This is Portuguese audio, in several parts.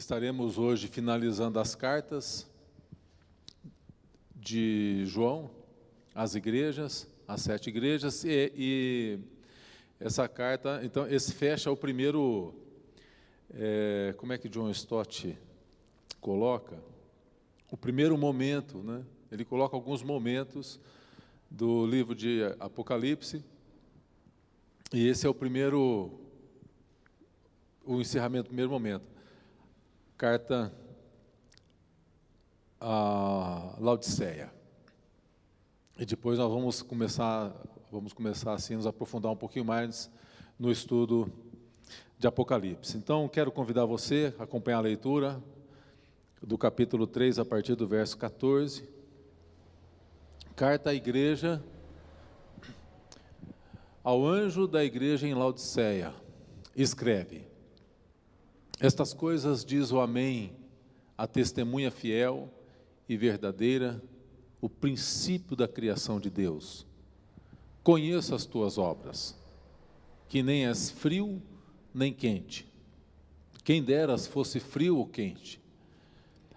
Estaremos hoje finalizando as cartas de João às igrejas, às 7 igrejas, e essa carta, então, esse fecha o primeiro, como é que John Stott coloca? O primeiro momento, né? Ele coloca alguns momentos do livro de Apocalipse, e esse é o encerramento do primeiro momento. Carta a Laodiceia. E depois nós vamos começar assim, nos aprofundar um pouquinho mais no estudo de Apocalipse. Então, quero convidar você a acompanhar a leitura do capítulo 3, a partir do verso 14. Carta à igreja, ao anjo da igreja em Laodiceia, escreve: estas coisas diz o Amém, a testemunha fiel e verdadeira, o princípio da criação de Deus. Conheço as tuas obras, que nem és frio nem quente. Quem deras fosse frio ou quente.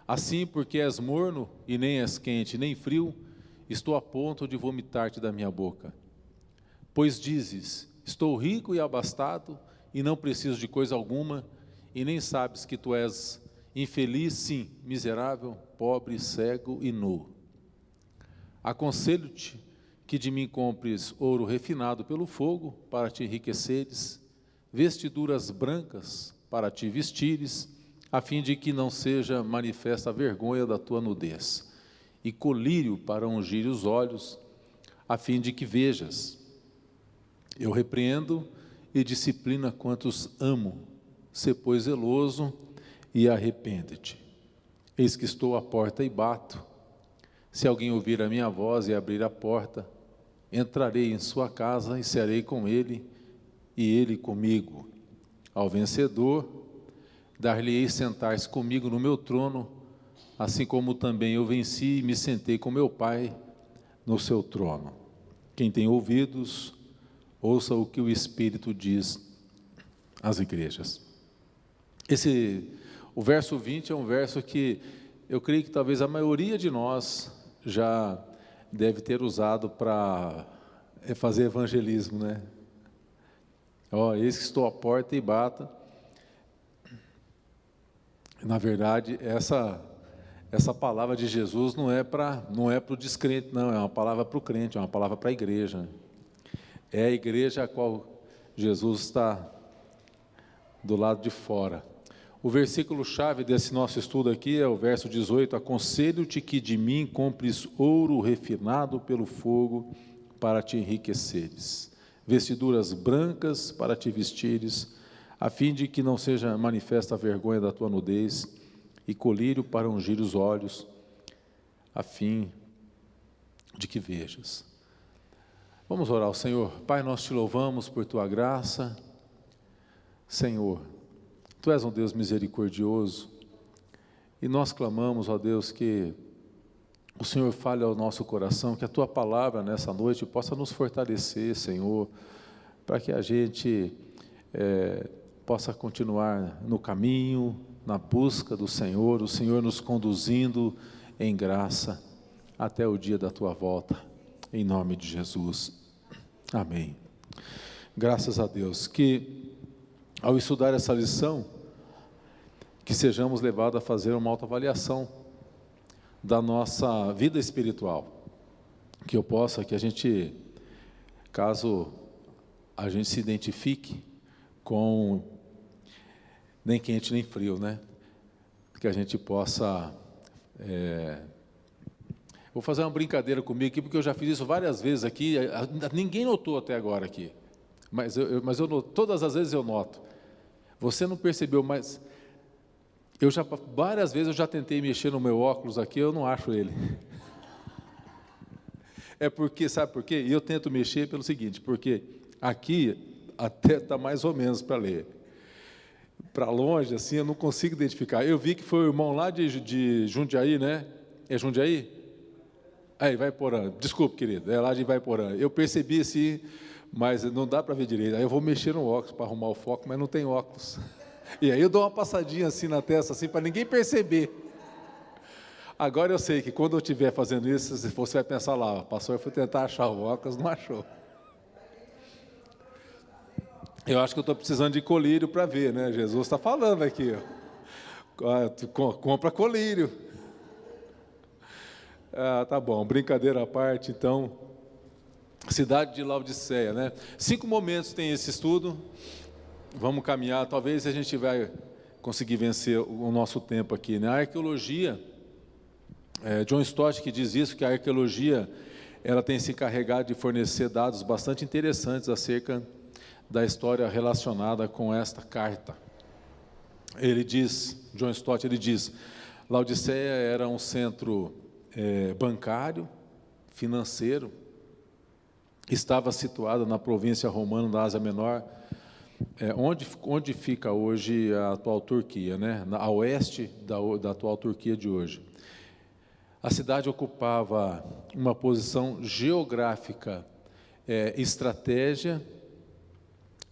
Assim, porque és morno e nem és quente nem frio, estou a ponto de vomitar-te da minha boca. Pois dizes: estou rico e abastado e não preciso de coisa alguma, e nem sabes que tu és infeliz, sim, miserável, pobre, cego e nu. Aconselho-te que de mim compres ouro refinado pelo fogo, para te enriqueceres, vestiduras brancas para te vestires, a fim de que não seja manifesta a vergonha da tua nudez, e colírio para ungir os olhos, a fim de que vejas. Eu repreendo e disciplino quantos amo. Sê, pois, zeloso e arrepende-te. Eis que estou à porta e bato. Se alguém ouvir a minha voz e abrir a porta, entrarei em sua casa e cearei com ele, e ele comigo. Ao vencedor, dar-lhe-ei sentar-se comigo no meu trono, assim como também eu venci e me sentei com meu Pai no seu trono. Quem tem ouvidos, ouça o que o Espírito diz às igrejas. O verso 20 é um verso que eu creio que talvez a maioria de nós já deve ter usado para fazer evangelismo, né? Eis que estou à porta e bato. Na verdade, essa palavra de Jesus não é para o descrente, não, é uma palavra para o crente, é uma palavra para a igreja. É a igreja a qual Jesus está do lado de fora. O versículo-chave desse nosso estudo aqui é o verso 18: aconselho-te que de mim compres ouro refinado pelo fogo para te enriqueceres, vestiduras brancas para te vestires, a fim de que não seja manifesta a vergonha da tua nudez, e colírio para ungir os olhos, a fim de que vejas. Vamos orar ao Senhor. Pai, nós te louvamos por tua graça. Senhor, tu és um Deus misericordioso, e nós clamamos, ó Deus, que o Senhor fale ao nosso coração, que a tua palavra nessa noite possa nos fortalecer, Senhor, para que a gente possa continuar no caminho, na busca do Senhor, o Senhor nos conduzindo em graça até o dia da tua volta, em nome de Jesus. Amém. Graças a Deus. Que ao estudar essa lição, que sejamos levados a fazer uma autoavaliação da nossa vida espiritual, que a gente, caso a gente se identifique com nem quente nem frio, né? Que a gente possa, vou fazer uma brincadeira comigo aqui, porque eu já fiz isso várias vezes aqui, ninguém notou até agora aqui, mas eu noto, todas as vezes eu noto. Você não percebeu, mas várias vezes eu já tentei mexer no meu óculos aqui, eu não acho ele. É porque, sabe por quê? E eu tento mexer pelo seguinte, porque aqui até está mais ou menos para ler. Para longe, assim, eu não consigo identificar. Eu vi que foi o irmão lá de Jundiaí, né? É Jundiaí? Aí, Ivaiporã. Desculpe, querido, é lá de Ivaiporã. Eu percebi assim, mas não dá para ver direito. Aí eu vou mexer no óculos para arrumar o foco, mas não tem óculos. E aí eu dou uma passadinha assim na testa, assim, para ninguém perceber. Agora eu sei que quando eu estiver fazendo isso, se você vai pensar lá, o pastor foi tentar achar o óculos, não achou. Eu acho que eu estou precisando de colírio para ver, né? Jesus está falando aqui, ó. Compra colírio. Ah, tá bom, brincadeira à parte, então. Cidade de Laodiceia, né? 5 momentos tem esse estudo. Vamos caminhar, talvez a gente vai conseguir vencer o nosso tempo aqui, né? A arqueologia, John Stott que diz isso, que a arqueologia ela tem se encarregado de fornecer dados bastante interessantes acerca da história relacionada com esta carta. Ele diz, John Stott, ele diz, Laodiceia era um centro bancário, financeiro, estava situada na província romana da Ásia Menor, onde fica hoje a atual Turquia, né? A oeste da atual Turquia de hoje. A cidade ocupava uma posição geográfica, estratégia,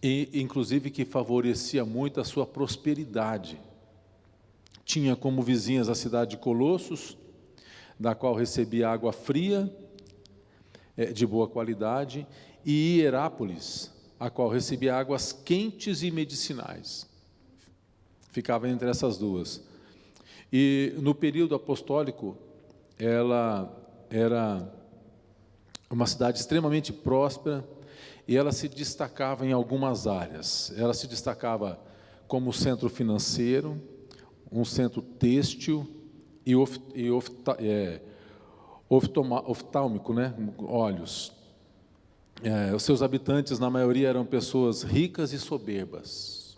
e inclusive que favorecia muito a sua prosperidade. Tinha como vizinhas a cidade de Colossos, da qual recebia água fria, de boa qualidade, e Hierápolis, a qual recebia águas quentes e medicinais. Ficava entre essas duas. E no período apostólico, ela era uma cidade extremamente próspera, e ela se destacava em algumas áreas. Ela se destacava como centro financeiro, um centro têxtil e oftálmico, né? Olhos. Os seus habitantes, na maioria, eram pessoas ricas e soberbas.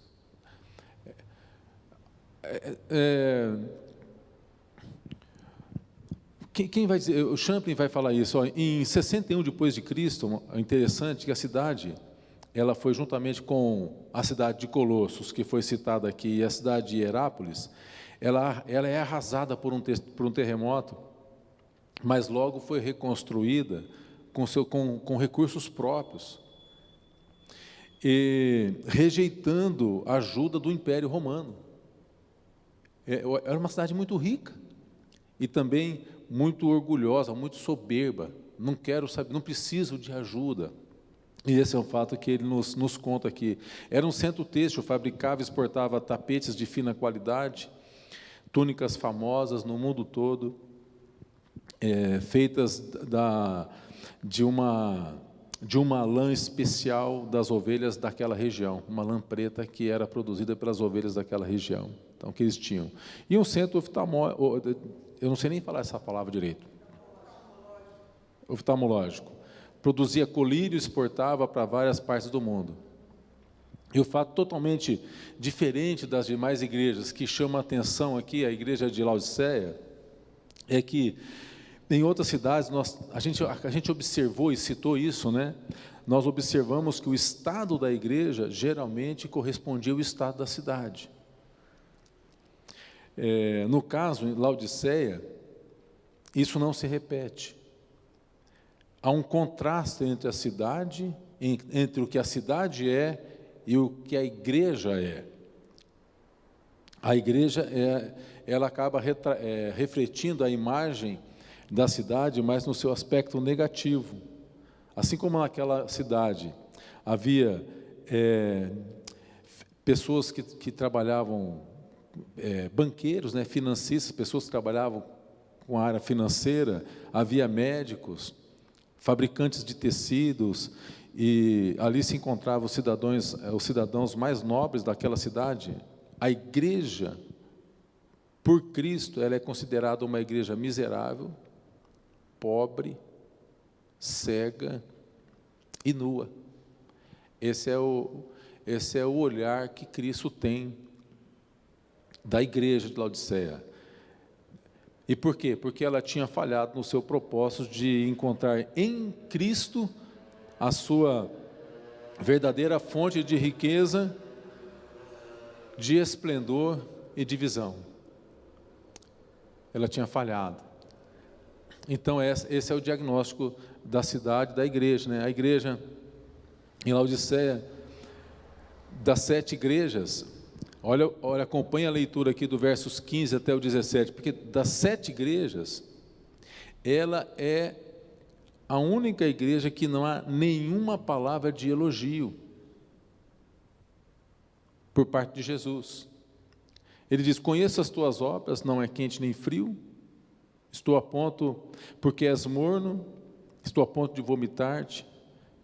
Quem vai dizer? O Champlin vai falar isso. Ó, em 61 depois de Cristo, é interessante que a cidade, ela foi juntamente com a cidade de Colossos, que foi citada aqui, e a cidade de Hierápolis, ela é arrasada por um terremoto, mas logo foi reconstruída com recursos próprios, e rejeitando a ajuda do Império Romano. Era uma cidade muito rica, e também muito orgulhosa, muito soberba. Não quero saber, não preciso de ajuda. E esse é um fato que ele nos conta aqui. Era um centro têxtil, fabricava e exportava tapetes de fina qualidade, túnicas famosas no mundo todo, feitas de uma lã especial das ovelhas daquela região, uma lã preta que era produzida pelas ovelhas daquela região, então, que eles tinham. E um centro eu não sei nem falar essa palavra direito, oftalmológico, produzia colírio e exportava para várias partes do mundo. E o fato totalmente diferente das demais igrejas, que chama a atenção aqui, a igreja de Laodiceia, é que em outras cidades, a gente observou e citou isso, né? Nós observamos que o estado da igreja geralmente correspondia ao estado da cidade. No caso, em Laodiceia, isso não se repete. Há um contraste entre a cidade, entre o que a cidade é e o que a igreja é. A igreja, ela acaba refletindo a imagem da cidade, mas no seu aspecto negativo. Assim como naquela cidade havia pessoas que trabalhavam, banqueiros, né, financistas, pessoas que trabalhavam com a área financeira, havia médicos, fabricantes de tecidos, e ali se encontravam os cidadãos mais nobres daquela cidade. A igreja, por Cristo, ela é considerada uma igreja miserável, pobre, cega e nua. Esse é o olhar que Cristo tem da igreja de Laodiceia. E por quê? Porque ela tinha falhado no seu propósito de encontrar em Cristo a sua verdadeira fonte de riqueza, de esplendor e de visão. Ela tinha falhado. Então esse é o diagnóstico da cidade, da igreja, né? A igreja em Laodiceia, das 7 igrejas, Olha, acompanha a leitura aqui do versos 15 até o 17, porque das 7 igrejas, ela é a única igreja que não há nenhuma palavra de elogio por parte de Jesus. Ele diz: conheço as tuas obras, não é quente nem frio, estou a ponto, porque és morno, estou a ponto de vomitar-te.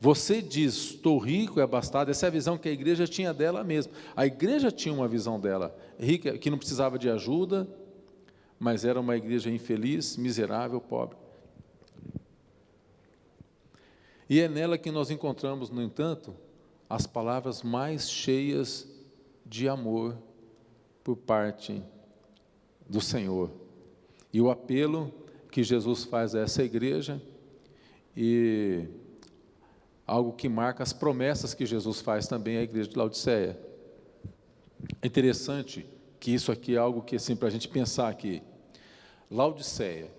Você diz, estou rico e abastado. Essa é a visão que a igreja tinha dela mesma. A igreja tinha uma visão dela, rica, que não precisava de ajuda, mas era uma igreja infeliz, miserável, pobre. E é nela que nós encontramos, no entanto, as palavras mais cheias de amor por parte do Senhor. E o apelo que Jesus faz a essa igreja, e algo que marca as promessas que Jesus faz também à igreja de Laodiceia. É interessante que isso aqui é algo que, assim, para a gente pensar aqui. Laodiceia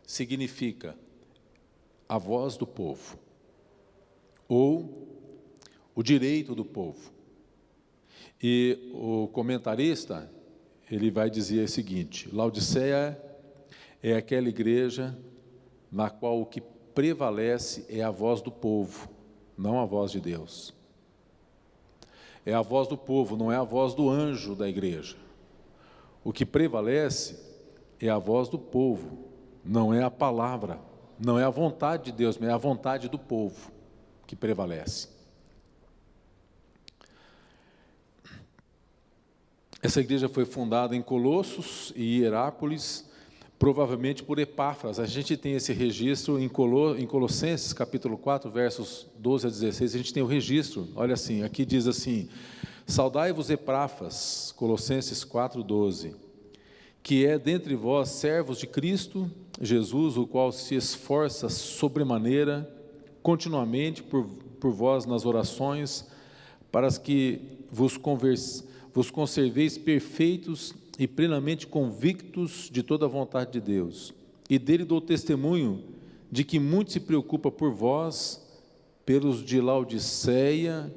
significa a voz do povo, ou o direito do povo. E o comentarista, ele vai dizer o seguinte: Laodiceia é aquela igreja na qual o que prevalece é a voz do povo, não a voz de Deus. É a voz do povo, não é a voz do anjo da igreja. O que prevalece é a voz do povo, não é a palavra, não é a vontade de Deus, mas é a vontade do povo que prevalece. Essa igreja foi fundada em Colossos e Hierápolis, provavelmente por Epáfras. A gente tem esse registro em Colossenses, capítulo 4, versos 12 a 16, a gente tem o registro, olha assim, aqui diz assim: saudai-vos Epáfras, Colossenses 4, 12, que é dentre vós servos de Cristo Jesus, o qual se esforça sobremaneira, continuamente por vós nas orações, para que vos conserveis perfeitos e plenamente convictos de toda a vontade de Deus. E dele dou testemunho de que muito se preocupa por vós, pelos de Laodiceia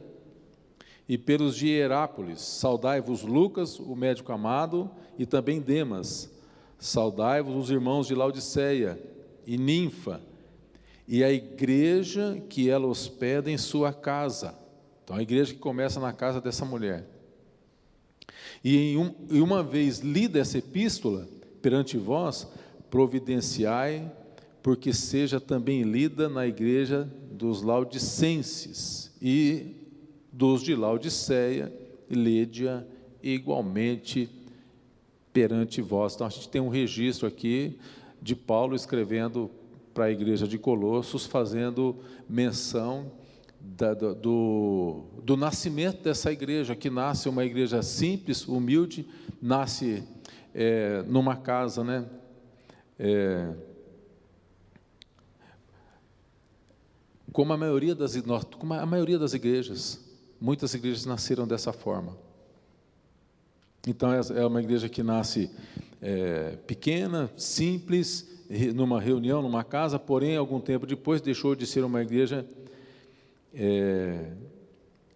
e pelos de Hierápolis. Saudai-vos Lucas, o médico amado, e também Demas. Saudai-vos os irmãos de Laodiceia e Ninfa, e a igreja que ela hospeda em sua casa. Então, a igreja que começa na casa dessa mulher. E uma vez lida essa epístola perante vós, providenciai, porque seja também lida na igreja dos laodicenses e dos de Laodiceia, lede-a igualmente perante vós. Então, a gente tem um registro aqui de Paulo escrevendo para a igreja de Colossos, fazendo menção do nascimento dessa igreja, que nasce uma igreja simples, humilde, nasce numa casa, né? Como a maioria das igrejas, muitas igrejas nasceram dessa forma. Então, é uma igreja que nasce pequena, simples, numa reunião, numa casa, porém, algum tempo depois, deixou de ser uma igreja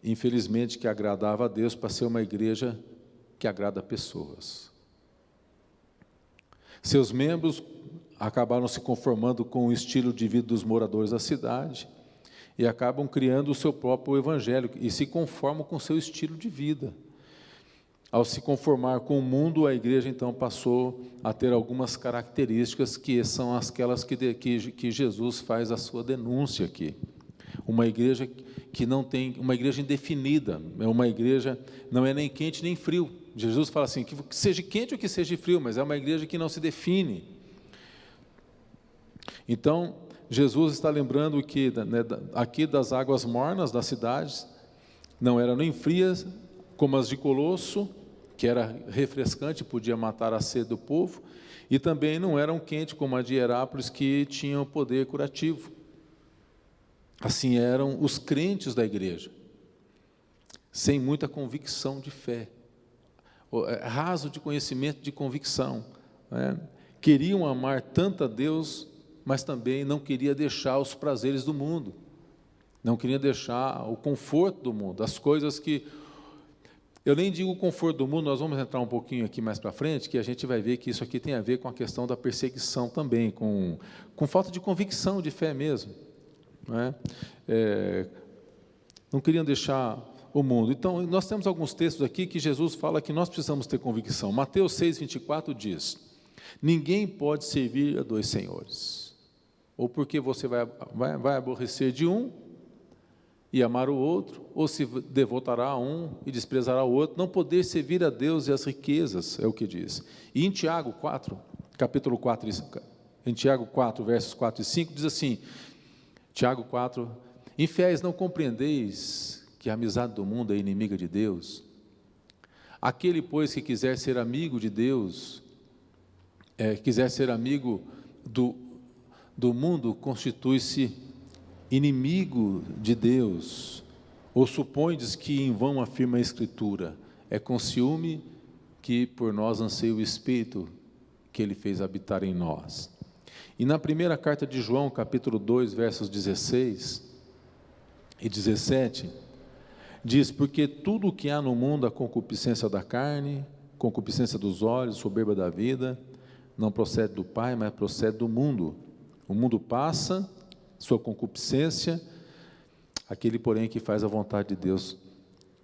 infelizmente, que agradava a Deus, para ser uma igreja que agrada pessoas. Seus membros acabaram se conformando com o estilo de vida dos moradores da cidade e acabam criando o seu próprio evangelho e se conformam com o seu estilo de vida. Ao se conformar com o mundo, a igreja então passou a ter algumas características que são aquelas que Jesus faz a sua denúncia aqui. Uma igreja que não tem, uma igreja indefinida, é uma igreja, não é nem quente nem frio. Jesus fala assim, que seja quente ou que seja frio, mas é uma igreja que não se define. Então, Jesus está lembrando que aqui das águas mornas das cidades, não eram nem frias como as de Colosso, que era refrescante, podia matar a sede do povo, e também não eram quentes como a de Hierápolis, que tinham poder curativo. Assim eram os crentes da igreja, sem muita convicção de fé, raso de conhecimento, de convicção, né? Queriam amar tanto a Deus, mas também não queria deixar os prazeres do mundo, não queria deixar o conforto do mundo, as coisas que Eu nem digo o conforto do mundo, nós vamos entrar um pouquinho aqui mais para frente, que a gente vai ver que isso aqui tem a ver com a questão da perseguição também, com falta de convicção, de fé mesmo. Não é? Não queriam deixar o mundo. Então, nós temos alguns textos aqui que Jesus fala que nós precisamos ter convicção. Mateus 6,24 diz: ninguém pode servir a dois senhores, ou porque você vai aborrecer de um e amar o outro, ou se devotará a um e desprezará o outro, não poder servir a Deus e as riquezas, é o que diz. E em Tiago 4, capítulo 4, em Tiago 4, versos 4 e 5, diz assim, Tiago 4, infiéis, não compreendeis que a amizade do mundo é inimiga de Deus? Aquele, pois, que quiser ser amigo de Deus, quiser ser amigo do mundo, constitui-se inimigo de Deus. Ou supondes que em vão afirma a Escritura, é com ciúme que por nós anseia o Espírito que Ele fez habitar em nós. E na primeira carta de João, capítulo 2, versos 16 e 17, diz, porque tudo o que há no mundo, a concupiscência da carne, concupiscência dos olhos, soberba da vida, não procede do Pai, mas procede do mundo. O mundo passa, sua concupiscência, aquele, porém, que faz a vontade de Deus,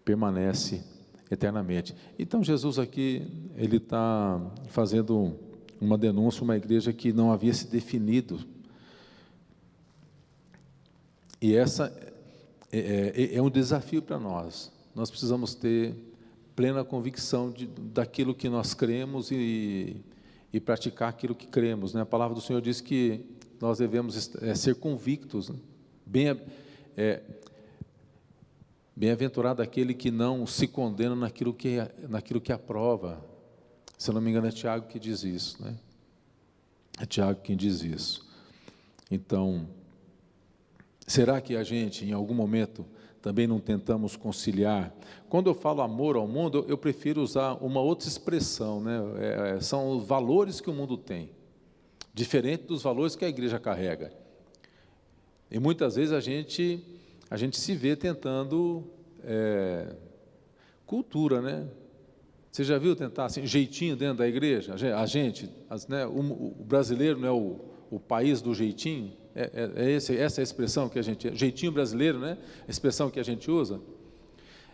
permanece eternamente. Então, Jesus aqui, ele está fazendo uma denúncia, uma igreja que não havia se definido. E essa é um desafio para nós. Nós precisamos ter plena convicção daquilo que nós cremos e praticar aquilo que cremos, né? A palavra do Senhor diz que nós devemos ser convictos, né? Bem-aventurado aquele que não se condena naquilo que aprova. Se eu não me engano, é Tiago que diz isso, né? É Tiago quem diz isso. Então, será que a gente, em algum momento, também não tentamos conciliar? Quando eu falo amor ao mundo, eu prefiro usar uma outra expressão, né? São os valores que o mundo tem, diferente dos valores que a igreja carrega. E muitas vezes a gente se vê tentando cultura, né? Você já viu tentar assim, jeitinho dentro da igreja? Né? O brasileiro não é o país do jeitinho? Essa é a expressão que a gente... Jeitinho brasileiro, né? A expressão que a gente usa.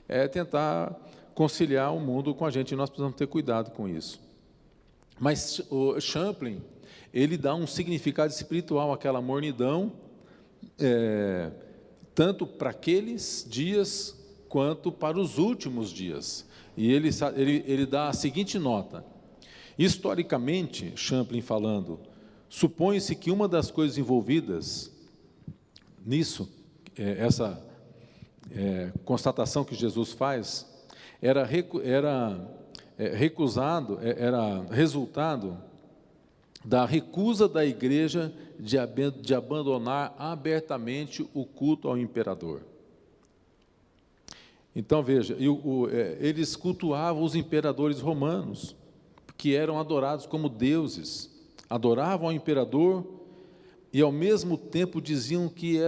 É tentar conciliar o mundo com a gente, e nós precisamos ter cuidado com isso. Mas o Champlin, ele dá um significado espiritual àquela mornidão, tanto para aqueles dias, quanto para os últimos dias. E ele dá a seguinte nota: historicamente, Champlin falando, supõe-se que uma das coisas envolvidas nisso, essa constatação que Jesus faz, era resultado da recusa da igreja de abandonar abertamente o culto ao imperador. Então, veja, eles cultuavam os imperadores romanos, que eram adorados como deuses, adoravam ao imperador e, ao mesmo tempo, diziam que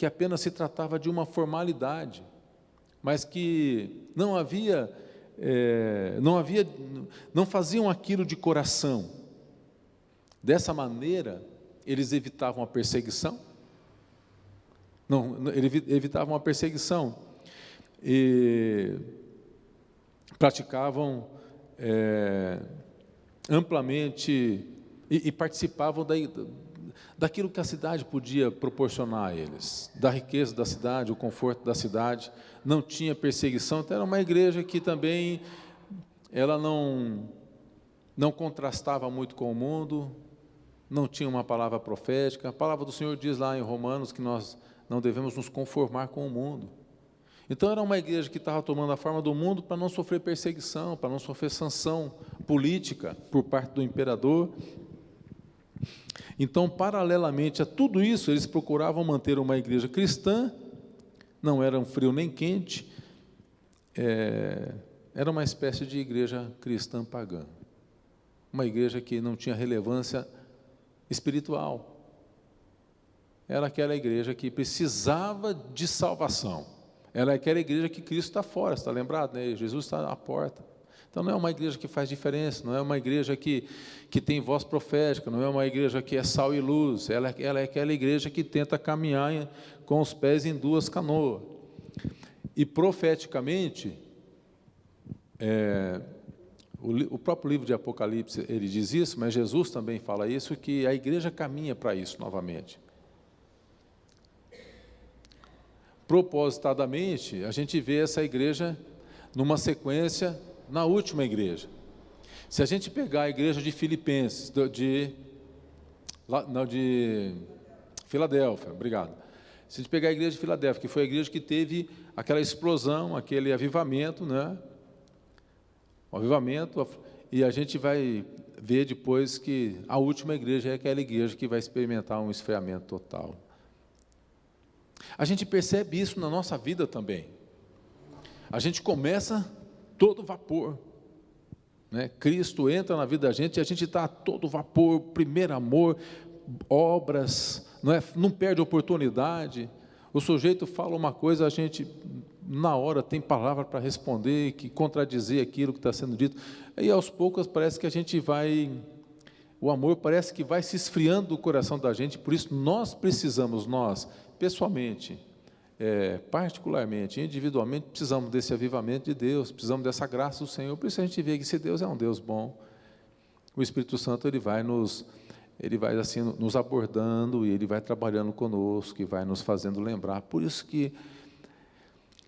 apenas se tratava de uma formalidade, mas que não faziam aquilo de coração. Dessa maneira, eles evitavam a perseguição. Evitavam a perseguição. E praticavam amplamente e participavam daquilo que a cidade podia proporcionar a eles, da riqueza da cidade, o conforto da cidade. Não tinha perseguição. Então, era uma igreja que também ela não contrastava muito com o mundo, não tinha uma palavra profética. A palavra do Senhor diz lá em Romanos que nós não devemos nos conformar com o mundo. Então, era uma igreja que estava tomando a forma do mundo para não sofrer perseguição, para não sofrer sanção política por parte do imperador. Então, paralelamente a tudo isso, eles procuravam manter uma igreja cristã, não era um frio nem quente, era uma espécie de igreja cristã pagã, uma igreja que não tinha relevância espiritual. Era aquela igreja que precisava de salvação. ela é aquela igreja que Cristo está fora, está lembrado, né? Jesus está à porta. Então não é uma igreja que faz diferença, não é uma igreja que tem voz profética, não é uma igreja que é sal e luz, ela é aquela igreja que tenta caminhar com os pés em duas canoas. E profeticamente, o próprio livro de Apocalipse, ele diz isso, mas Jesus também fala isso, que a igreja caminha para isso novamente. Propositadamente, a gente vê essa igreja numa sequência na última igreja. Se a gente pegar a igreja de Filipenses, de Filadélfia, obrigado. Se a gente pegar a igreja de Filadélfia, que foi a igreja que teve aquela explosão, aquele avivamento, né? O avivamento, e a gente vai ver depois que a última igreja é aquela igreja que vai experimentar um esfriamento total. A gente percebe isso na nossa vida também. A gente começa todo vapor, né? Cristo entra na vida da gente e a gente está a todo vapor, primeiro amor, obras, não perde oportunidade. O sujeito fala uma coisa, a gente na hora tem palavra para responder, que contradizer aquilo que está sendo dito. E aos poucos parece que a gente vai, o amor parece que vai se esfriando do coração da gente. Por isso nós precisamos, pessoalmente, particularmente, individualmente, precisamos desse avivamento de Deus, precisamos dessa graça do Senhor. Por isso a gente vê que esse Deus é um Deus bom. O Espírito Santo ele vai assim nos abordando e ele vai trabalhando conosco e vai nos fazendo lembrar. Por isso que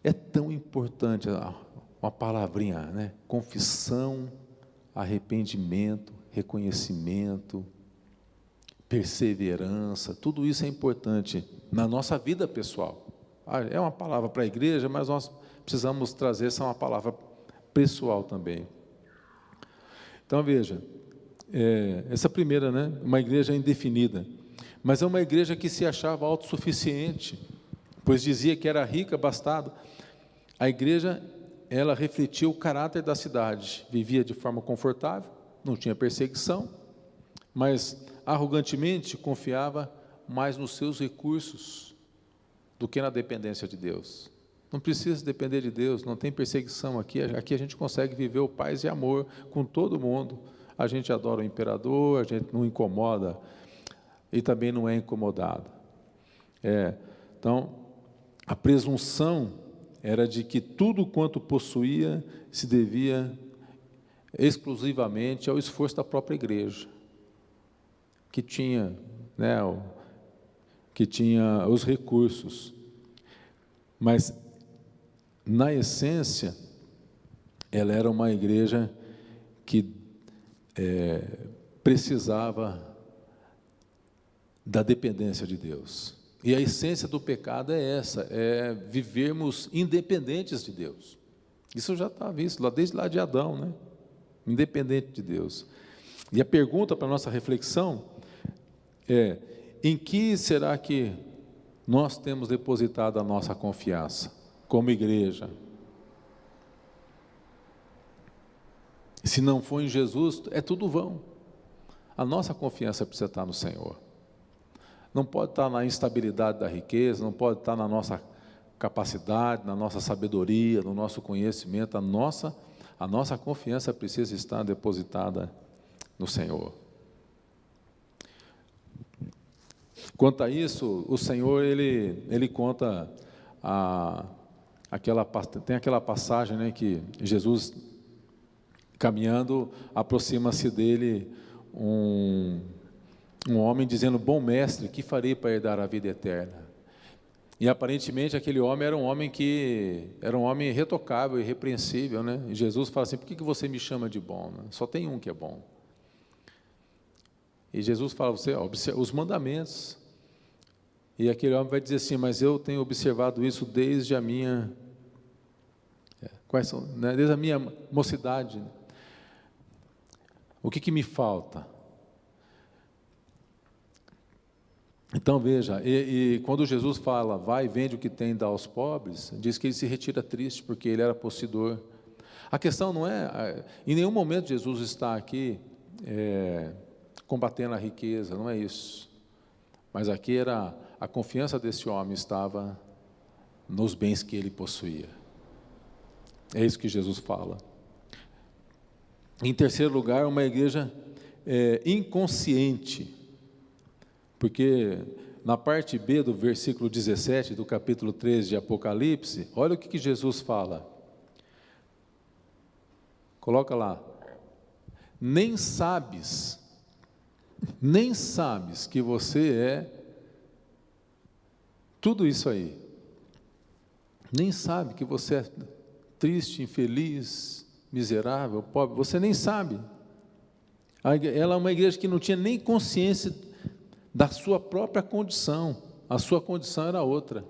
é tão importante uma palavrinha, né? Confissão, arrependimento, reconhecimento, perseverança, tudo isso é importante na nossa vida pessoal. É uma palavra para a igreja, mas nós precisamos trazer essa uma palavra pessoal também. Então veja, essa primeira, né, uma igreja indefinida, mas é uma igreja que se achava autossuficiente, pois dizia que era rica, abastada. A igreja, ela refletia o caráter da cidade, vivia de forma confortável, não tinha perseguição, mas arrogantemente confiava mais nos seus recursos do que na dependência de Deus. Não precisa depender de Deus, não tem perseguição aqui a gente consegue viver o paz e amor com todo mundo. A gente adora o imperador, a gente não incomoda e também não é incomodado. Então, a presunção era de que tudo quanto possuía se devia exclusivamente ao esforço da própria igreja, que tinha, né, os recursos. Mas, na essência, ela era uma igreja que precisava da dependência de Deus. E a essência do pecado é essa, é vivermos independentes de Deus. Isso já está visto desde lá de Adão, né? Independente de Deus. E a pergunta para a nossa reflexão é: em que será que nós temos depositado a nossa confiança como igreja? Se não for em Jesus, é tudo vão. A nossa confiança precisa estar no Senhor. Não pode estar na instabilidade da riqueza, não pode estar na nossa capacidade, na nossa sabedoria, no nosso conhecimento. A nossa confiança precisa estar depositada no Senhor. Quanto a isso, o Senhor, ele conta, tem aquela passagem, né, que Jesus, caminhando, aproxima-se dele um homem dizendo: bom mestre, que farei para herdar a vida eterna? E aparentemente aquele homem era um homem irretocável, irrepreensível, né? E Jesus fala assim: por que você me chama de bom? Só tem um que é bom. E Jesus fala: você observa os mandamentos. E aquele homem vai dizer assim: mas eu tenho observado isso desde a minha desde a minha mocidade. O que me falta? Então veja, e quando Jesus fala: vai, vende o que tem e dá aos pobres, diz que ele se retira triste, porque ele era possuidor. A questão não é, em nenhum momento Jesus está aqui combatendo a riqueza, não é isso. Mas aqui a confiança desse homem estava nos bens que ele possuía. É isso que Jesus fala. Em terceiro lugar, uma igreja inconsciente, porque na parte B do versículo 17 do capítulo 13 de Apocalipse, olha o que Jesus fala. Coloca lá. Nem sabes que você é tudo isso aí. Nem sabe que você é triste, infeliz, miserável, pobre. Você nem sabe. Ela é uma igreja que não tinha nem consciência da sua própria condição. A sua condição era outra.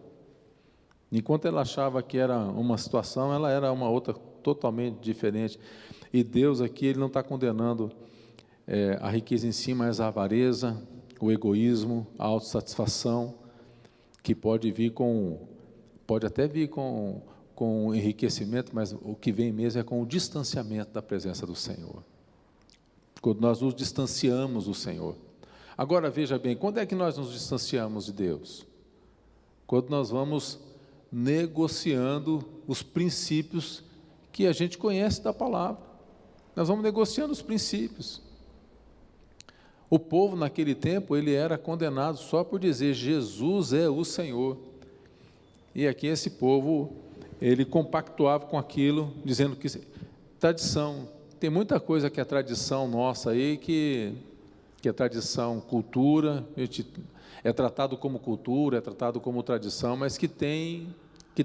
Enquanto ela achava que era uma situação, ela era uma outra totalmente diferente. E Deus aqui, Ele não está condenando a riqueza em si, mas a avareza, o egoísmo, a autossatisfação, que pode até vir com enriquecimento, mas o que vem mesmo é com o distanciamento da presença do Senhor. Quando nós nos distanciamos do Senhor. Agora veja bem, quando é que nós nos distanciamos de Deus? Quando nós vamos negociando os princípios que a gente conhece da palavra. Nós vamos negociando os princípios. O povo naquele tempo, ele era condenado só por dizer Jesus é o Senhor. E aqui esse povo, ele compactuava com aquilo, dizendo que tradição, tem muita coisa que é tradição nossa aí, que é tradição, cultura, é tratado como cultura, é tratado como tradição, mas que tem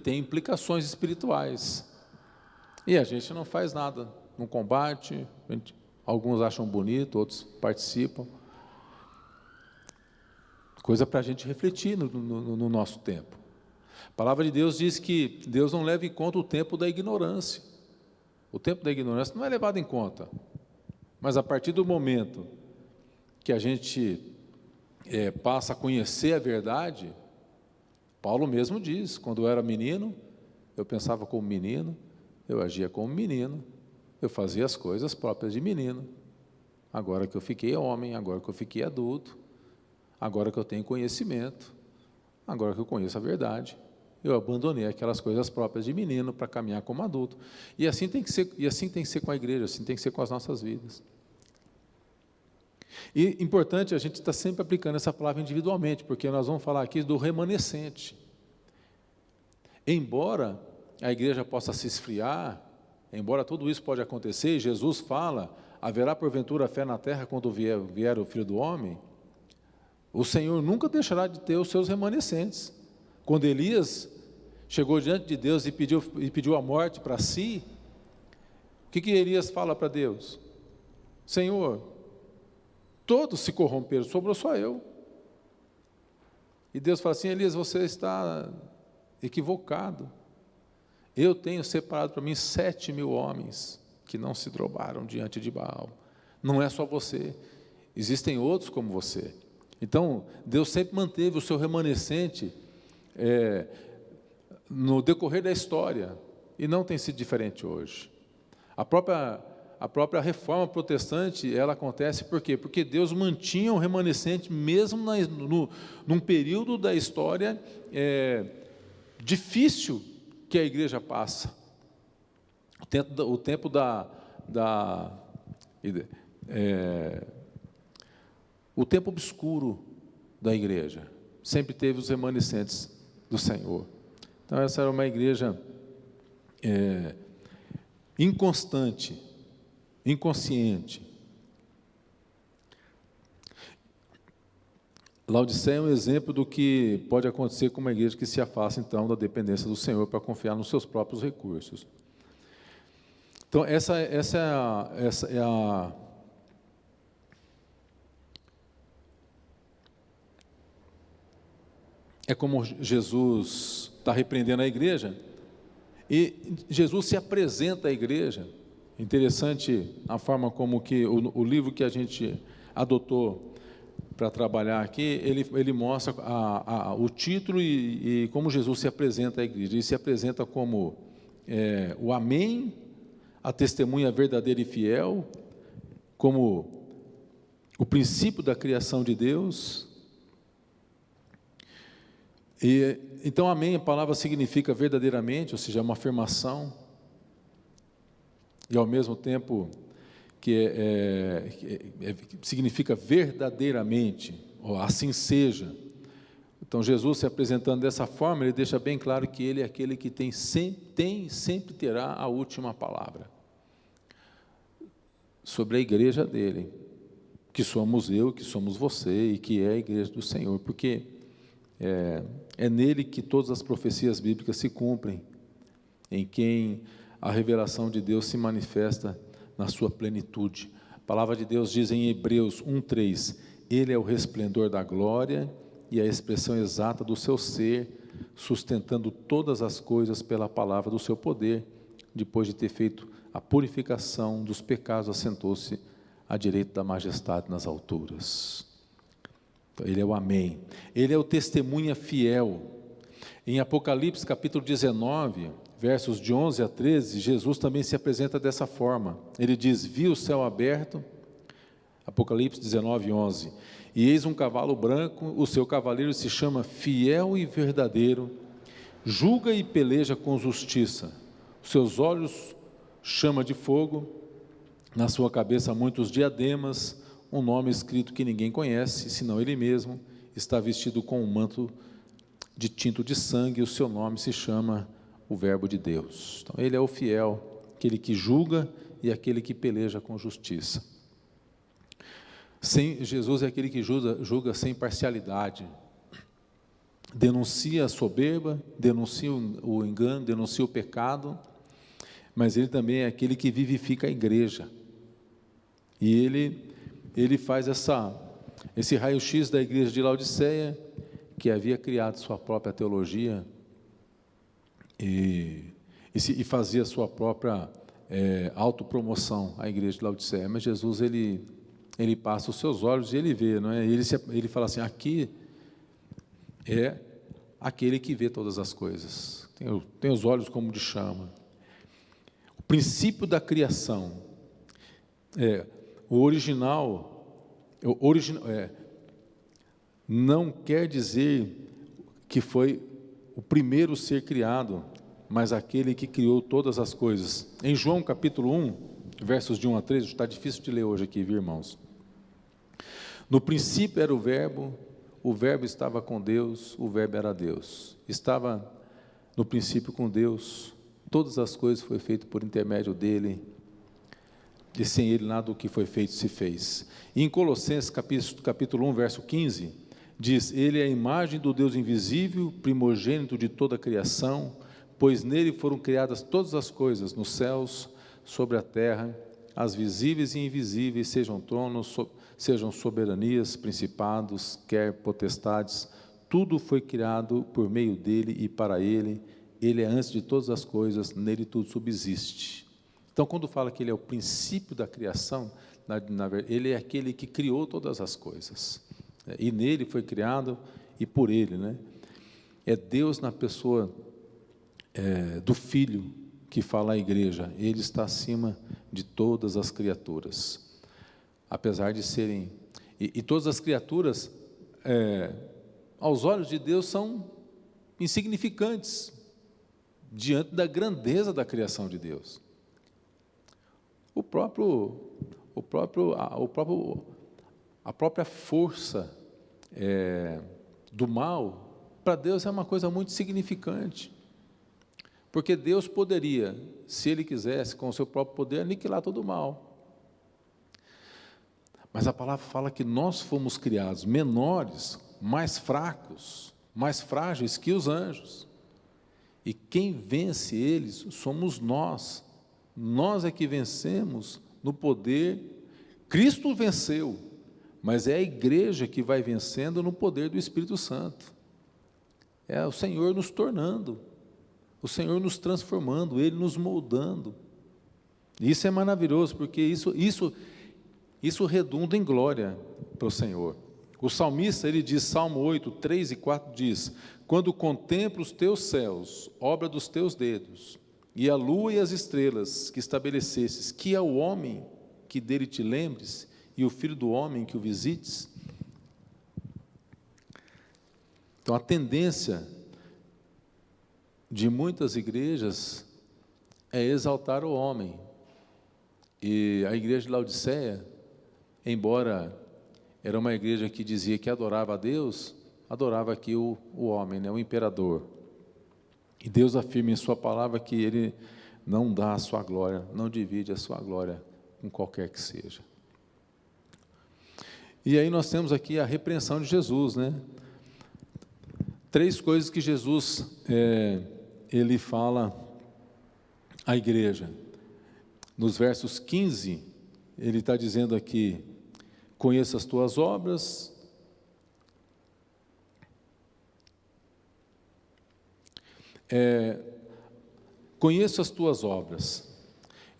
implicações espirituais. E a gente não faz nada, não combate, alguns acham bonito, outros participam. Coisa para a gente refletir no nosso tempo. A palavra de Deus diz que Deus não leva em conta o tempo da ignorância. O tempo da ignorância não é levado em conta. Mas a partir do momento que a gente passa a conhecer a verdade, Paulo mesmo diz, quando eu era menino, eu pensava como menino, eu agia como menino, eu fazia as coisas próprias de menino. Agora que eu fiquei homem, agora que eu fiquei adulto, agora que eu tenho conhecimento, agora que eu conheço a verdade, eu abandonei aquelas coisas próprias de menino para caminhar como adulto. E assim tem que ser com a igreja, assim tem que ser com as nossas vidas. E importante a gente estar sempre aplicando essa palavra individualmente, porque nós vamos falar aqui do remanescente. Embora a igreja possa se esfriar, embora tudo isso pode acontecer, Jesus fala, haverá porventura fé na terra quando vier o Filho do Homem, o Senhor nunca deixará de ter os seus remanescentes. Quando Elias chegou diante de Deus e pediu a morte para si, o que Elias fala para Deus? Senhor, todos se corromperam, sobrou só eu. E Deus fala assim, Elias, você está equivocado. Eu tenho separado para mim 7.000 homens que não se dobraram diante de Baal. Não é só você, existem outros como você. Então, Deus sempre manteve o seu remanescente no decorrer da história, e não tem sido diferente hoje. A própria reforma protestante, ela acontece por quê? Porque Deus mantinha um remanescente mesmo num período da história difícil que a igreja passa. O tempo o tempo obscuro da igreja, sempre teve os remanescentes do Senhor. Então essa era uma igreja inconstante, inconsciente. Laodiceia é um exemplo do que pode acontecer com uma igreja que se afasta então da dependência do Senhor para confiar nos seus próprios recursos. Então essa é a é como Jesus está repreendendo a igreja, e Jesus se apresenta à igreja. Interessante a forma como que o livro que a gente adotou para trabalhar aqui, ele mostra o título e como Jesus se apresenta à igreja. Ele se apresenta como o Amém, a testemunha verdadeira e fiel, como o princípio da criação de Deus. Então, amém, a palavra significa verdadeiramente, ou seja, é uma afirmação, e ao mesmo tempo que significa verdadeiramente, ou assim seja. Então, Jesus se apresentando dessa forma, ele deixa bem claro que ele é aquele que sempre terá a última palavra sobre a igreja dele, que somos eu, que somos você, e que é a igreja do Senhor, porque é nele que todas as profecias bíblicas se cumprem, em quem a revelação de Deus se manifesta na sua plenitude. A palavra de Deus diz em Hebreus 1:3, ele é o resplendor da glória e a expressão exata do seu ser, sustentando todas as coisas pela palavra do seu poder. Depois de ter feito a purificação dos pecados, assentou-se à direita da majestade nas alturas. Então, ele é o amém. Ele é o testemunha fiel. Em Apocalipse capítulo 19, versos de 11 a 13, Jesus também se apresenta dessa forma. Ele diz, vi o céu aberto, Apocalipse 19, 11, e eis um cavalo branco, o seu cavaleiro se chama Fiel e Verdadeiro, julga e peleja com justiça, os seus olhos chama de fogo, na sua cabeça muitos diademas, um nome escrito que ninguém conhece, senão ele mesmo, está vestido com um manto de tinto de sangue, e o seu nome se chama o Verbo de Deus. Então, ele é o fiel, aquele que julga e aquele que peleja com justiça. Jesus é aquele que julga sem parcialidade, denuncia a soberba, denuncia o engano, denuncia o pecado, mas ele também é aquele que vivifica a igreja, e ele faz esse raio-x da igreja de Laodiceia, que havia criado sua própria teologia, e fazia sua própria autopromoção, a igreja de Laodiceia, mas Jesus, ele passa os seus olhos e ele vê, não é? Ele fala assim, aqui é aquele que vê todas as coisas, tem os olhos como de chama. O princípio da criação, o original não quer dizer que foi o primeiro ser criado, mas aquele que criou todas as coisas. Em João capítulo 1, versos de 1 a 3, está difícil de ler hoje aqui, viu, irmãos? No princípio era o Verbo estava com Deus, o Verbo era Deus. Estava no princípio com Deus, todas as coisas foram feitas por intermédio dele, e sem ele nada do que foi feito se fez. E em Colossenses capítulo 1, verso 15, diz, ele é a imagem do Deus invisível, primogênito de toda a criação, pois nele foram criadas todas as coisas, nos céus, sobre a terra, as visíveis e invisíveis, sejam tronos, sejam soberanias, principados, quer potestades, tudo foi criado por meio dele e para ele, ele é antes de todas as coisas, nele tudo subsiste. Então, quando fala que ele é o princípio da criação, ele é aquele que criou todas as coisas, e nele foi criado, e por ele, né? É Deus na pessoa do Filho, que fala à igreja, ele está acima de todas as criaturas, apesar de serem, e todas as criaturas, aos olhos de Deus, são insignificantes, diante da grandeza da criação de Deus. A própria força do mal, para Deus é uma coisa muito significante, porque Deus poderia, se Ele quisesse, com o seu próprio poder, aniquilar todo o mal, mas a palavra fala que nós fomos criados menores, mais fracos, mais frágeis que os anjos, e quem vence eles somos nós. Nós é que vencemos no poder. Cristo venceu, mas é a igreja que vai vencendo no poder do Espírito Santo. É o Senhor nos tornando, o Senhor nos transformando, Ele nos moldando. Isso é maravilhoso, porque isso redunda em glória para o Senhor. O salmista, ele diz, Salmo 8, 3 e 4, diz, quando contemplo os teus céus, obra dos teus dedos, e a lua e as estrelas que estabelecesses, que é o homem que dele te lembres, e o filho do homem que o visites. Então, a tendência de muitas igrejas é exaltar o homem. E a igreja de Laodiceia, embora era uma igreja que dizia que adorava a Deus, adorava aqui o homem, né, o imperador. E Deus afirma em sua palavra que Ele não dá a sua glória, não divide a sua glória com qualquer que seja. E aí nós temos aqui a repreensão de Jesus, né? 3 coisas que Jesus, Ele fala à igreja. Nos versos 15, Ele está dizendo aqui, conheça as tuas obras, conheço as tuas obras.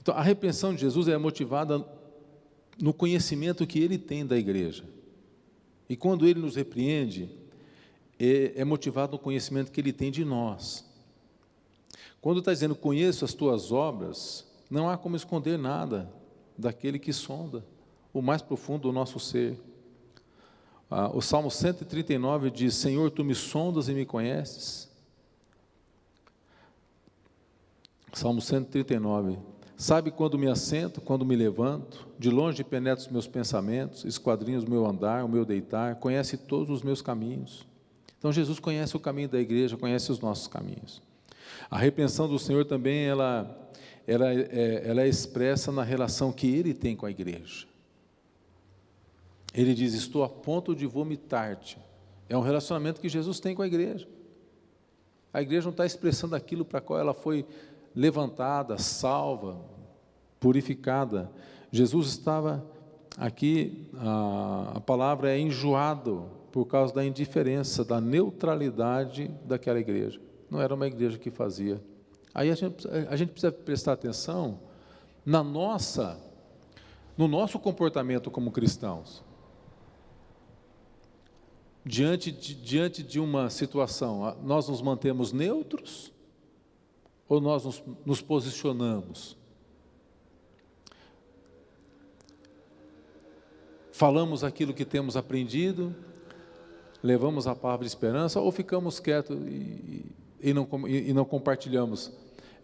Então, a repreensão de Jesus é motivada no conhecimento que Ele tem da igreja. E quando Ele nos repreende, é motivado no conhecimento que Ele tem de nós. Quando está dizendo, conheço as tuas obras, não há como esconder nada daquele que sonda o mais profundo do nosso ser. O Salmo 139 diz, Senhor, Tu me sondas e me conheces. Salmo 139, sabe quando me assento, quando me levanto, de longe penetra os meus pensamentos, esquadrinha o meu andar, o meu deitar, conhece todos os meus caminhos. Então Jesus conhece o caminho da igreja, conhece os nossos caminhos. A repreensão do Senhor também, ela é expressa na relação que Ele tem com a igreja. Ele diz, estou a ponto de vomitar-te. É um relacionamento que Jesus tem com a igreja. A igreja não está expressando aquilo para qual ela foi levantada, salva, purificada. Jesus estava aqui, a palavra é enjoado, por causa da indiferença, da neutralidade daquela igreja. Não era uma igreja que fazia. Aí a gente precisa prestar atenção no nosso comportamento como cristãos. Diante de uma situação, nós nos mantemos neutros ou nós nos posicionamos? Falamos aquilo que temos aprendido, levamos a palavra de esperança, ou ficamos quietos e não compartilhamos?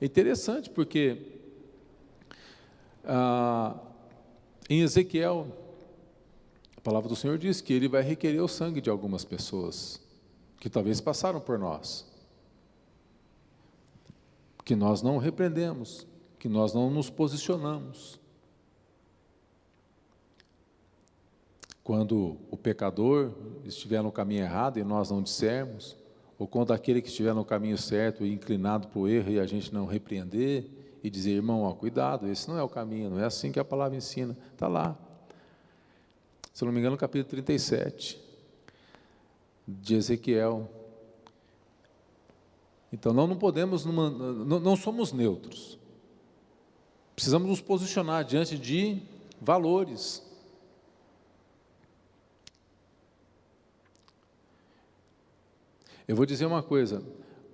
É interessante porque em Ezequiel, a palavra do Senhor diz que Ele vai requerer o sangue de algumas pessoas que talvez passaram por nós, que nós não repreendemos, que nós não nos posicionamos. Quando o pecador estiver no caminho errado e nós não dissermos, ou quando aquele que estiver no caminho certo e inclinado para o erro e a gente não repreender e dizer, irmão, ó, cuidado, esse não é o caminho, não é assim que a palavra ensina. Está lá, se não me engano, no capítulo 37 de Ezequiel. Então, não podemos, não somos neutros. Precisamos nos posicionar diante de valores. Eu vou dizer uma coisa,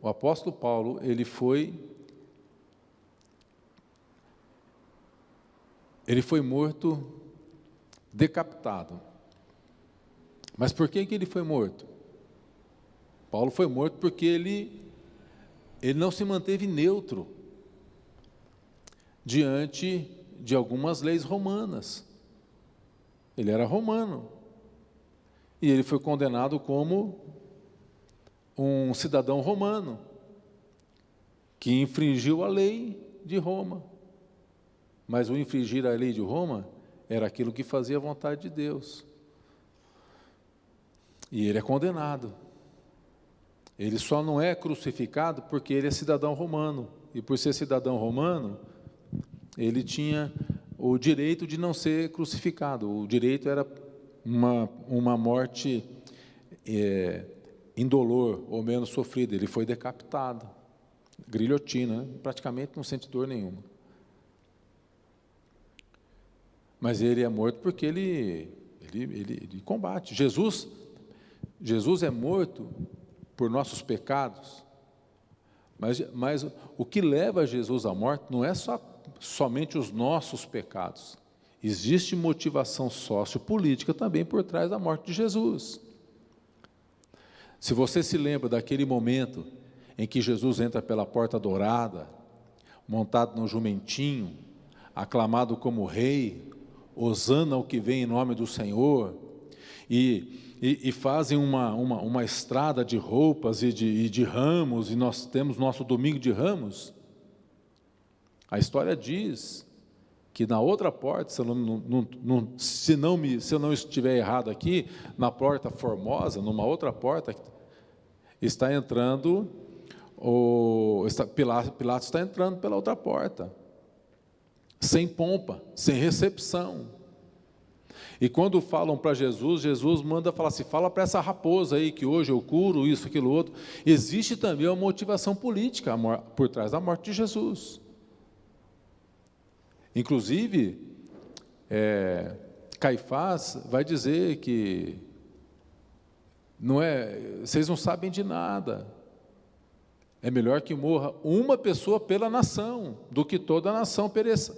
o apóstolo Paulo, ele foi morto decapitado. Mas por que ele foi morto? Paulo foi morto porque ele não se manteve neutro diante de algumas leis romanas. Ele era romano. E ele foi condenado como um cidadão romano que infringiu a lei de Roma. Mas o infringir a lei de Roma era aquilo que fazia a vontade de Deus. E ele é condenado. Ele só não é crucificado porque ele é cidadão romano. E por ser cidadão romano, ele tinha o direito de não ser crucificado. O direito era uma morte indolor ou menos sofrida. Ele foi decapitado, guilhotina, né? Praticamente não sente dor nenhuma. Mas ele é morto porque ele combate. Jesus é morto por nossos pecados, mas o que leva Jesus à morte não é somente os nossos pecados. Existe motivação sociopolítica também por trás da morte de Jesus. Se você se lembra daquele momento em que Jesus entra pela porta dourada, montado no jumentinho, aclamado como rei, hosana o que vem em nome do Senhor, e fazem uma estrada de roupas e de ramos, e nós temos nosso domingo de ramos. A história diz que na outra porta, se eu não estiver errado aqui, na porta Formosa, numa outra porta, está entrando, Pilatos está entrando pela outra porta, sem pompa, sem recepção. E quando falam para Jesus, Jesus manda falar assim, fala para essa raposa aí, que hoje eu curo, isso, aquilo, outro. Existe também uma motivação política por trás da morte de Jesus. Inclusive, Caifás vai dizer que vocês não sabem de nada. É melhor que morra uma pessoa pela nação, do que toda a nação pereça.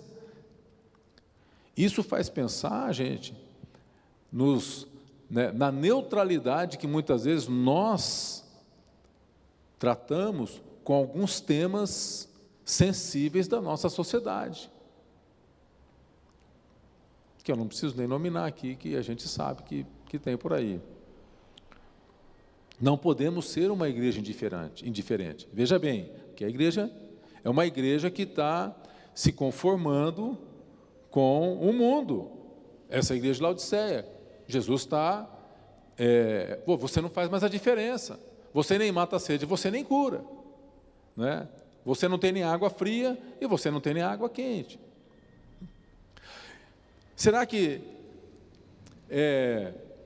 Isso faz pensar, gente, na neutralidade que muitas vezes nós tratamos com alguns temas sensíveis da nossa sociedade. Que eu não preciso nem nominar aqui, que a gente sabe que tem por aí. Não podemos ser uma igreja indiferente. Veja bem, que a igreja é uma igreja que está se conformando com o mundo. Essa igreja de Laodiceia. Jesus está, você não faz mais a diferença. Você nem mata a sede, você nem cura. Né? Você não tem nem água fria e você não tem nem água quente. Será que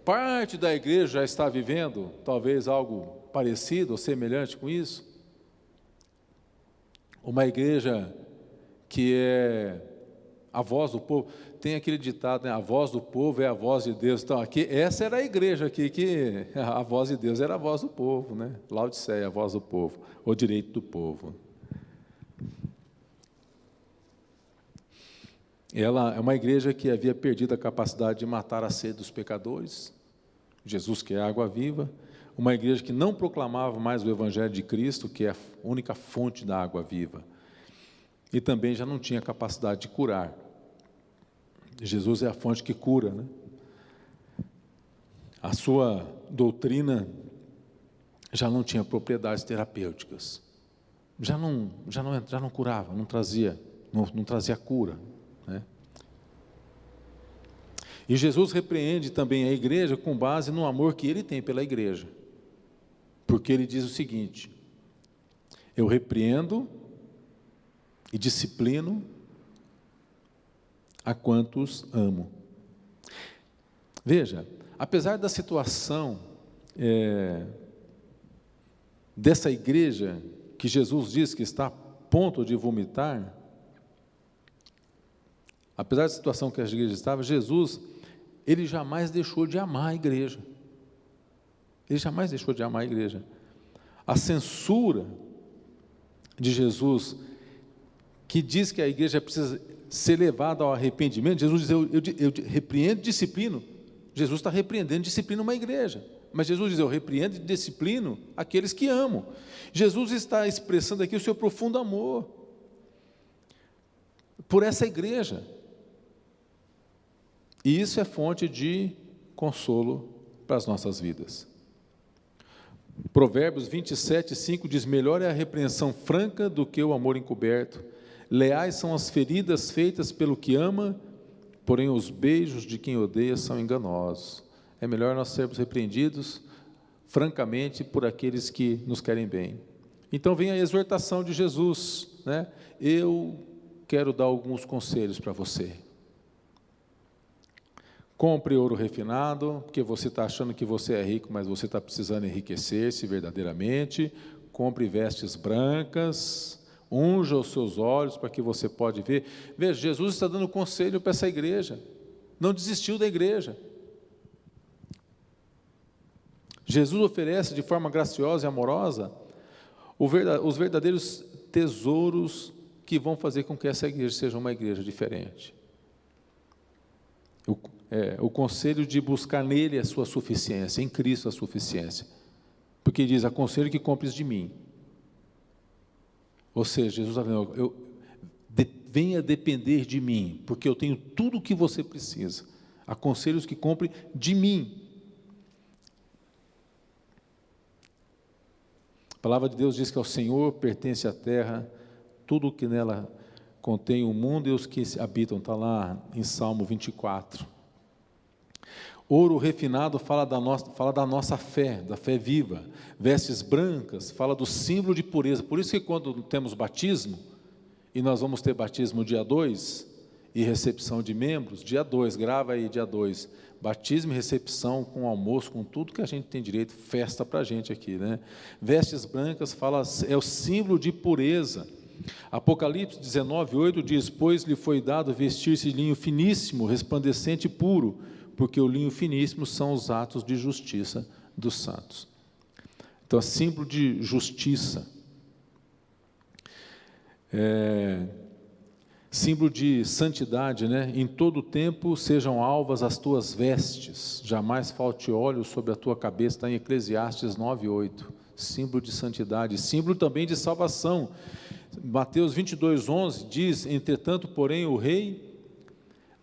parte da igreja já está vivendo talvez algo parecido ou semelhante com isso? Uma igreja que é a voz do povo. Tem aquele ditado, né? A voz do povo é a voz de Deus. Então, aqui, essa era a igreja aqui, que a voz de Deus era a voz do povo, né? Laodiceia, a voz do povo, o direito do povo. Ela é uma igreja que havia perdido a capacidade de matar a sede dos pecadores, Jesus que é a água viva, uma igreja que não proclamava mais o Evangelho de Cristo, que é a única fonte da água viva, e também já não tinha capacidade de curar. Jesus é a fonte que cura, né? A sua doutrina já não tinha propriedades terapêuticas, já não curava, não trazia cura. Né? E Jesus repreende também a igreja com base no amor que ele tem pela igreja, porque ele diz o seguinte: eu repreendo e disciplino a quantos amo. Veja, apesar da situação dessa igreja que Jesus diz que está a ponto de vomitar, apesar da situação que a igreja estava, Jesus, ele jamais deixou de amar a igreja. Ele jamais deixou de amar a igreja. A censura de Jesus, que diz que a igreja precisa ser levada ao arrependimento, Jesus diz, eu repreendo e disciplino. Jesus está repreendendo e disciplina uma igreja. Mas Jesus diz, eu repreendo e disciplino aqueles que amo. Jesus está expressando aqui o seu profundo amor por essa igreja. E isso é fonte de consolo para as nossas vidas. Provérbios 27:5 diz, melhor é a repreensão franca do que o amor encoberto. Leais são as feridas feitas pelo que ama, porém os beijos de quem odeia são enganosos. É melhor nós sermos repreendidos francamente por aqueles que nos querem bem. Então vem a exortação de Jesus, né? Eu quero dar alguns conselhos para você. Compre ouro refinado, porque você está achando que você é rico, mas você está precisando enriquecer-se verdadeiramente. Compre vestes brancas, unja os seus olhos para que você pode ver. Veja, Jesus está dando conselho para essa igreja. Não desistiu da igreja. Jesus oferece de forma graciosa e amorosa os verdadeiros tesouros que vão fazer com que essa igreja seja uma igreja diferente. O conselho de buscar nele a sua suficiência, em Cristo a suficiência. porque diz, aconselho que compres de mim. Ou seja, Jesus está dizendo, venha depender de mim, porque eu tenho tudo o que você precisa. Aconselho que compre de mim. A palavra de Deus diz que ao Senhor pertence a terra, tudo o que nela contém, o mundo e os que habitam. Está lá em Salmo 24. Ouro refinado fala da nossa fé, da fé viva. Vestes brancas fala do símbolo de pureza. Por isso que quando temos batismo, e nós vamos ter batismo dia 2, e recepção de membros, dia 2, grava aí dia 2, batismo e recepção com almoço, com tudo que a gente tem direito, festa para a gente aqui, né? Vestes brancas é o símbolo de pureza. Apocalipse 19:8 diz, pois lhe foi dado vestir-se de linho finíssimo, resplandecente e puro, porque o linho finíssimo são os atos de justiça dos santos. Então, é símbolo de justiça. Símbolo de santidade, né? Em todo tempo sejam alvas as tuas vestes, jamais falte óleo sobre a tua cabeça, está em Eclesiastes 9:8. Símbolo de santidade, símbolo também de salvação. Mateus 22:11 diz, entretanto, porém, o rei,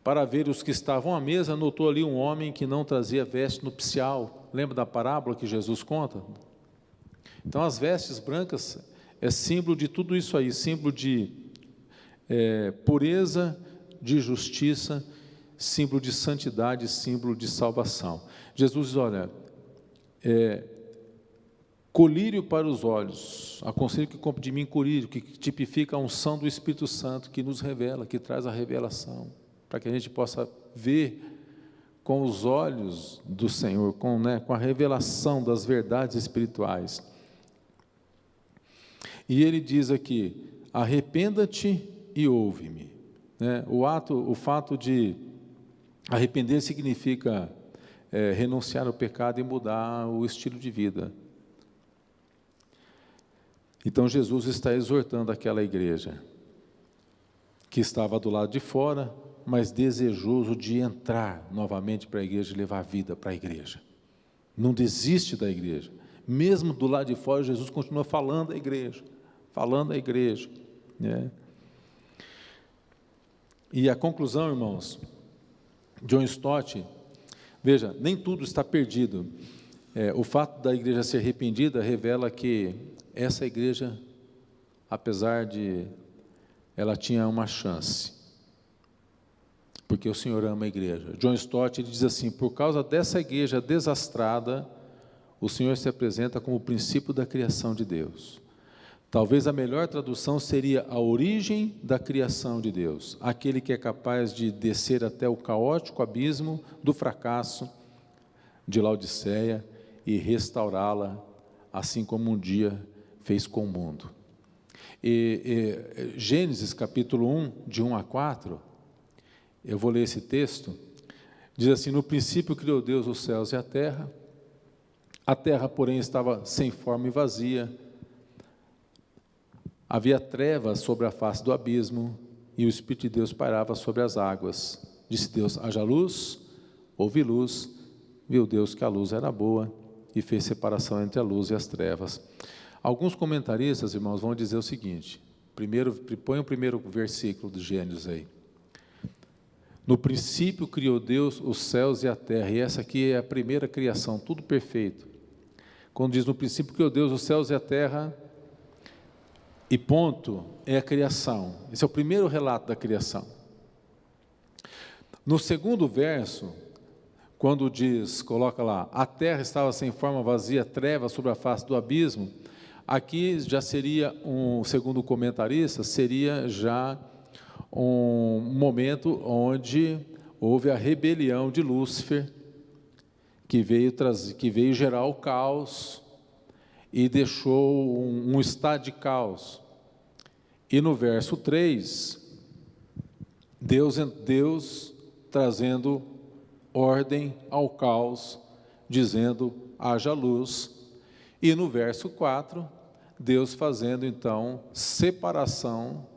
para ver os que estavam à mesa, notou ali um homem que não trazia veste nupcial. Lembra da parábola que Jesus conta? Então, as vestes brancas é símbolo de tudo isso aí, símbolo de pureza, de justiça, símbolo de santidade, símbolo de salvação. Jesus diz, olha, colírio para os olhos, aconselho que compre de mim colírio, que tipifica a unção do Espírito Santo, que nos revela, que traz a revelação, para que a gente possa ver com os olhos do Senhor, com a revelação das verdades espirituais. E ele diz aqui, arrependa-te e ouve-me. O fato de arrepender significa renunciar ao pecado e mudar o estilo de vida. Então Jesus está exortando aquela igreja, que estava do lado de fora, mas desejoso de entrar novamente para a igreja e levar vida para a igreja. Não desiste da igreja. Mesmo do lado de fora, Jesus continua falando à igreja, né? E a conclusão, irmãos, John Stott, veja, nem tudo está perdido. O fato da igreja ser arrependida revela que essa igreja, apesar de ela tinha uma chance, porque o Senhor ama a igreja. John Stott, ele diz assim, por causa dessa igreja desastrada, o Senhor se apresenta como o princípio da criação de Deus. Talvez a melhor tradução seria a origem da criação de Deus, aquele que é capaz de descer até o caótico abismo do fracasso de Laodiceia e restaurá-la, assim como um dia fez com o mundo. Gênesis capítulo 1, de 1 a 4, eu vou ler esse texto, diz assim, no princípio criou Deus os céus e a terra, porém estava sem forma e vazia, havia trevas sobre a face do abismo, e o Espírito de Deus pairava sobre as águas. Disse Deus, haja luz, houve luz, viu Deus que a luz era boa, e fez separação entre a luz e as trevas. Alguns comentaristas, irmãos, vão dizer o seguinte, põe o primeiro versículo de Gênesis aí. No princípio criou Deus os céus e a terra, e essa aqui é a primeira criação, tudo perfeito. Quando diz no princípio criou Deus os céus e a terra, e ponto, é a criação. Esse é o primeiro relato da criação. No segundo verso, quando diz, coloca lá, a terra estava sem forma vazia, trevas sobre a face do abismo, aqui já seria, segundo o comentarista, seria já um momento onde houve a rebelião de Lúcifer, que veio gerar o caos e deixou um estado de caos. E no verso 3, Deus trazendo ordem ao caos, dizendo, haja luz. E no verso 4, Deus fazendo então separação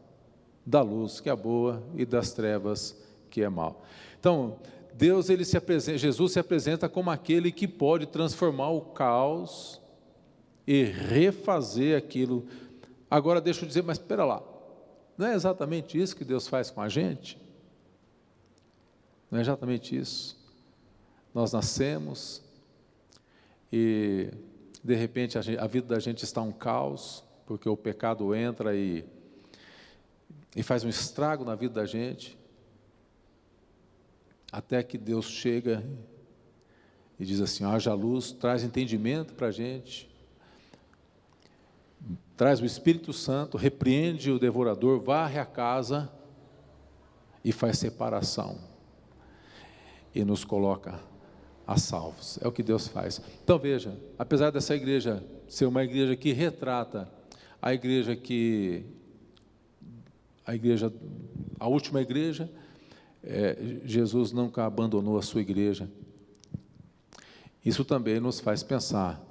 da luz, que é boa, e das trevas, que é mal. Então, Jesus se apresenta como aquele que pode transformar o caos e refazer aquilo. Agora deixa eu dizer, mas espera lá, não é exatamente isso que Deus faz com a gente? Não é exatamente isso? Nós nascemos e de repente a vida da gente está um caos, porque o pecado entra e faz um estrago na vida da gente, até que Deus chega e diz assim: haja luz, traz entendimento para a gente, traz o Espírito Santo, repreende o devorador, varre a casa e faz separação, e nos coloca a salvos. É o que Deus faz. Então veja, apesar dessa igreja ser uma igreja que retrata a última igreja, Jesus nunca abandonou a sua igreja. Isso também nos faz pensar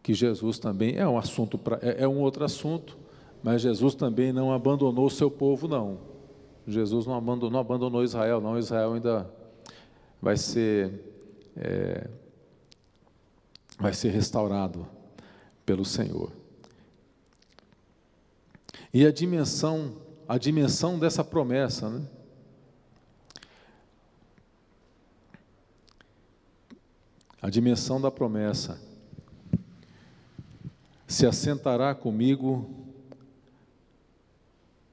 que Jesus também é um assunto, é um outro assunto, mas Jesus também não abandonou o seu povo, não. Jesus não abandonou Israel, não. Israel ainda vai ser restaurado pelo Senhor. E a dimensão dessa promessa, né? A dimensão da promessa: se assentará comigo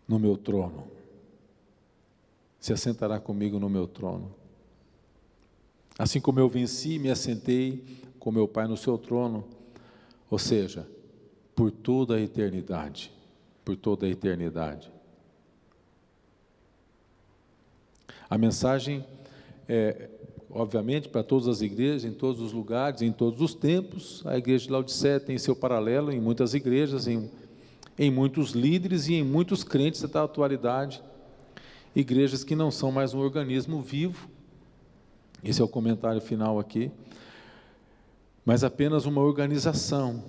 no meu trono. Se assentará comigo no meu trono. Assim como eu venci e me assentei com meu Pai no seu trono, ou seja, por toda a eternidade, por toda a eternidade. A mensagem é, obviamente, para todas as igrejas, em todos os lugares, em todos os tempos. A igreja de Laodiceia tem seu paralelo em muitas igrejas, em muitos líderes e em muitos crentes da atualidade, igrejas que não são mais um organismo vivo, esse é o comentário final aqui, mas apenas uma organização.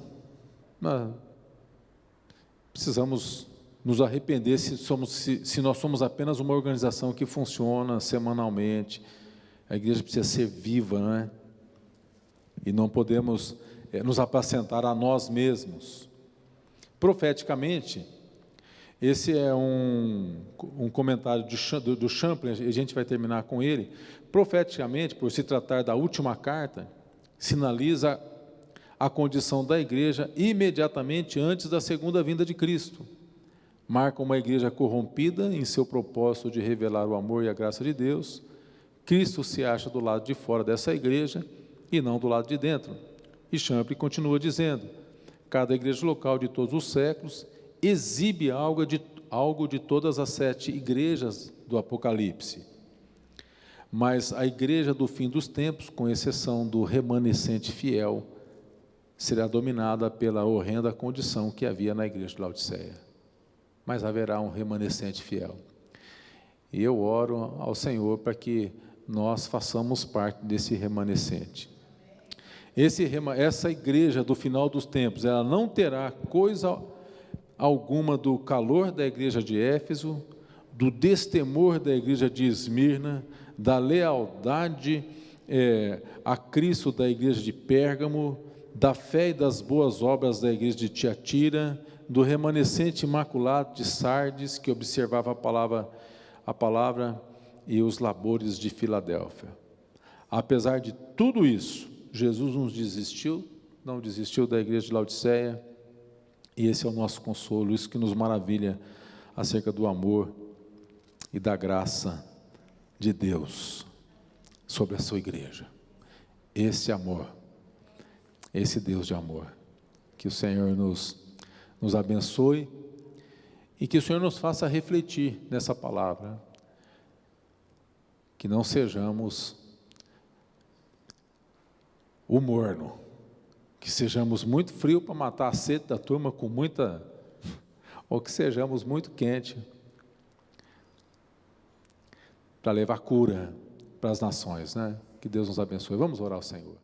Precisamos nos arrepender se nós somos apenas uma organização que funciona semanalmente. A igreja precisa ser viva, não é? E não podemos nos apacentar a nós mesmos. Profeticamente, esse é um comentário do Champlin, a gente vai terminar com ele. Profeticamente, por se tratar da última carta, sinaliza a condição da igreja imediatamente antes da segunda vinda de Cristo. Marca uma igreja corrompida em seu propósito de revelar o amor e a graça de Deus. Cristo se acha do lado de fora dessa igreja e não do lado de dentro. E Champlin continua dizendo: cada igreja local de todos os séculos exibe algo de todas as 7 igrejas do Apocalipse. Mas a igreja do fim dos tempos, com exceção do remanescente fiel, será dominada pela horrenda condição que havia na igreja de Laodiceia. Mas haverá um remanescente fiel. E eu oro ao Senhor para que nós façamos parte desse remanescente. Essa igreja do final dos tempos, ela não terá coisa alguma do calor da igreja de Éfeso, do destemor da igreja de Esmirna, da lealdade a Cristo da igreja de Pérgamo, da fé e das boas obras da igreja de Tiatira, do remanescente imaculado de Sardes, que observava a palavra e os labores de Filadélfia. Apesar de tudo isso, Jesus não desistiu da igreja de Laodiceia, e esse é o nosso consolo, isso que nos maravilha acerca do amor e da graça de Deus sobre a sua igreja. Esse amor, esse Deus de amor, que o Senhor nos abençoe e que o Senhor nos faça refletir nessa palavra, que não sejamos o morno, que sejamos muito frio para matar a sede da turma com muita, ou que sejamos muito quente para levar cura para as nações, né? Que Deus nos abençoe. Vamos orar ao Senhor.